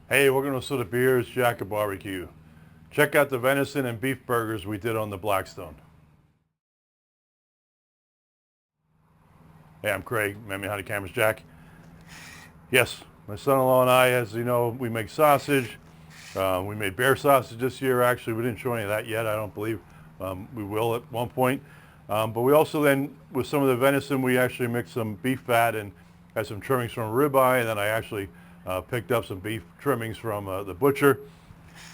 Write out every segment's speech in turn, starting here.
Hey, welcome to the beersjackofbbq. Check out the venison and beef burgers we did on the Blackstone. Hey, I'm Craig. Met me how the camera's Jack. Yes, my son-in-law and I, as you know, we make sausage. We made bear sausage this year. Actually, we didn't show any of that yet. I don't believe we will at one point. But we also then, with some of the venison, we actually mixed some beef fat and had some trimmings from a ribeye. And then I actually picked up some beef trimmings from the butcher.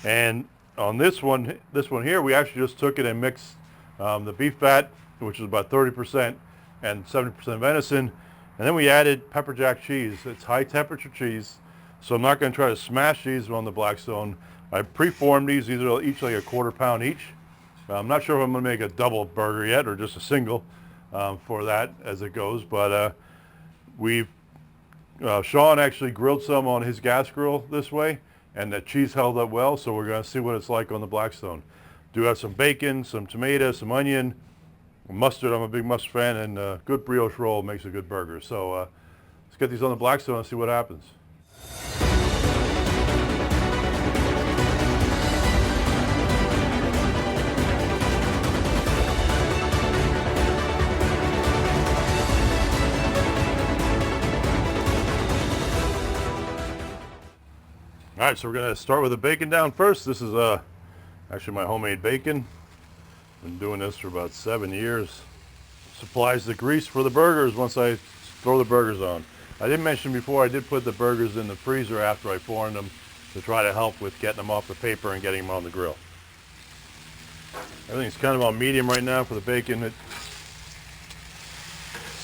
And on this one here, we actually just took it and mixed the beef fat, which is about 30%, and 70% venison. And then we added pepperjack cheese. It's high temperature cheese. So I'm not going to try to smash these on the Blackstone. I pre-formed these, either each like a quarter pound each. I'm not sure if I'm going to make a double burger yet or just a single for that as it goes. But Sean actually grilled some on his gas grill this way, and the cheese held up well, so we're going to see what it's like on the Blackstone. Do have some bacon, some tomato, some onion, mustard. I'm a big mustard fan, and good brioche roll makes a good burger. So let's get these on the Blackstone and see what happens. All right, so we're going to start with the bacon down first. This is actually my homemade bacon. Been doing this for about 7 years. Supplies the grease for the burgers once I throw the burgers on. I didn't mention before, I did put the burgers in the freezer after I formed them to try to help with getting them off the paper and getting them on the grill. Everything's kind of on medium right now for the bacon. It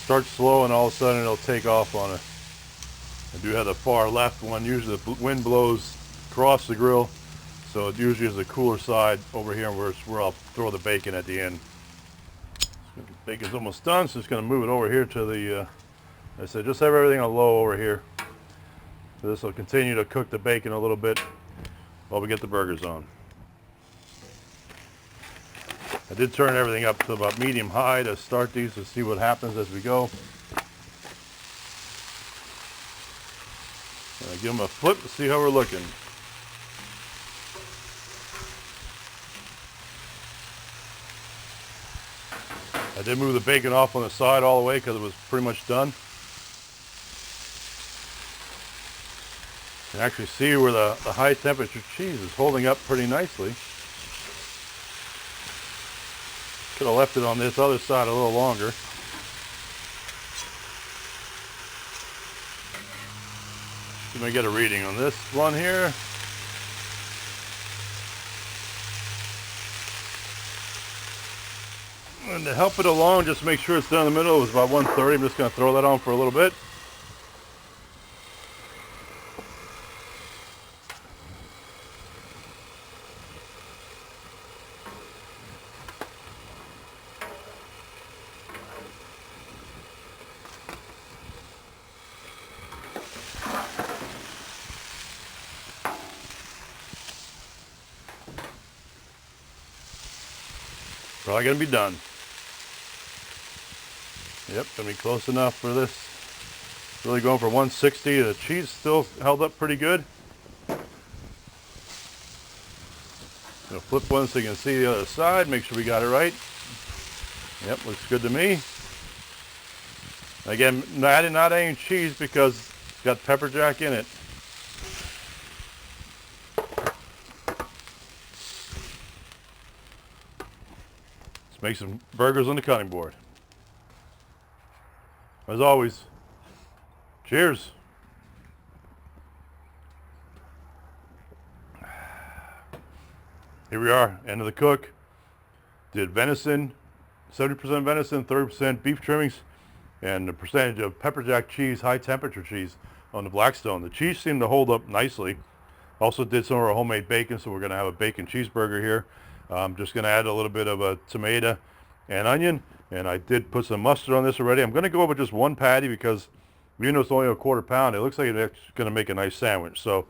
starts slow and all of a sudden it'll take off on it. I do have the far left one. Usually the wind blows across the grill, so it usually is the cooler side over here where I'll throw the bacon at the end. Bacon's almost done, so just going to move it over here to the, I said just have everything on low over here. So this will continue to cook the bacon a little bit while we get the burgers on. I did turn everything up to about medium high to start these to see what happens as we go. Give them a flip to see how we're looking. I did move the bacon off on the side all the way because it was pretty much done. You can actually see where the high temperature cheese is holding up pretty nicely. Could have left it on this other side a little longer. Let me get a reading on this one here. And to help it along, just make sure it's down the middle. It was about 130. I'm just going to throw that on for a little bit. Probably going to be done. Yep, going to be close enough for this. Really going for 160. The cheese still held up pretty good. Going to flip one so you can see the other side. Make sure we got it right. Yep, looks good to me. Again, not adding cheese because it's got pepperjack in it. Let's make some burgers on the cutting board. As always, cheers. Here we are, end of the cook. Did venison, 70% venison, 30% beef trimmings, and the percentage of pepperjack cheese, high temperature cheese on the Blackstone. The cheese seemed to hold up nicely. Also did some of our homemade bacon, so we're going to have a bacon cheeseburger here. I'm just going to add a little bit of a tomato and onion, and I did put some mustard on this already. I'm going to go with just one patty because even though it's only a quarter pound, it looks like it's going to make a nice sandwich. So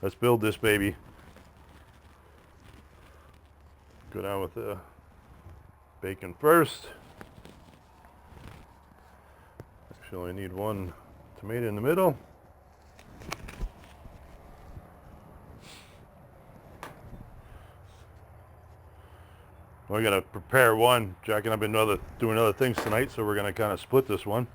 let's build this baby. Go down with the bacon first. Actually, only need one tomato in the middle. We got to prepare one. Jack and I've been doing other things tonight, so we're going to kind of split this one.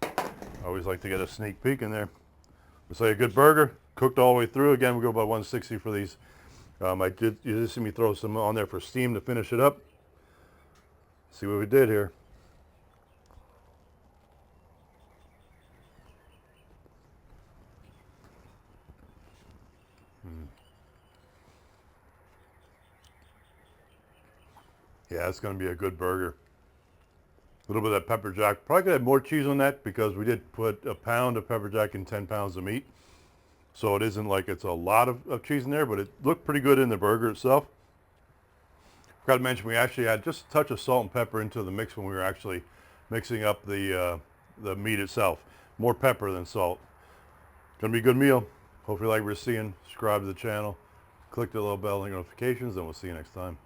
I always like to get a sneak peek in there. It's like a good burger, cooked all the way through. Again, we go about 160 for these. You did see me throw some on there for steam to finish it up. See what we did here. Yeah, it's going to be a good burger. A little bit of that pepper jack. Probably could have more cheese on that because we did put a pound of pepper jack in 10 pounds of meat. So it isn't like it's a lot of cheese in there, but it looked pretty good in the burger itself. Forgot to mention we actually had just a touch of salt and pepper into the mix when we were actually mixing up the meat itself. More pepper than salt. Gonna be a good meal. Hopefully you like what we're seeing. Subscribe to the channel. Click the little bell and notifications, and we'll see you next time.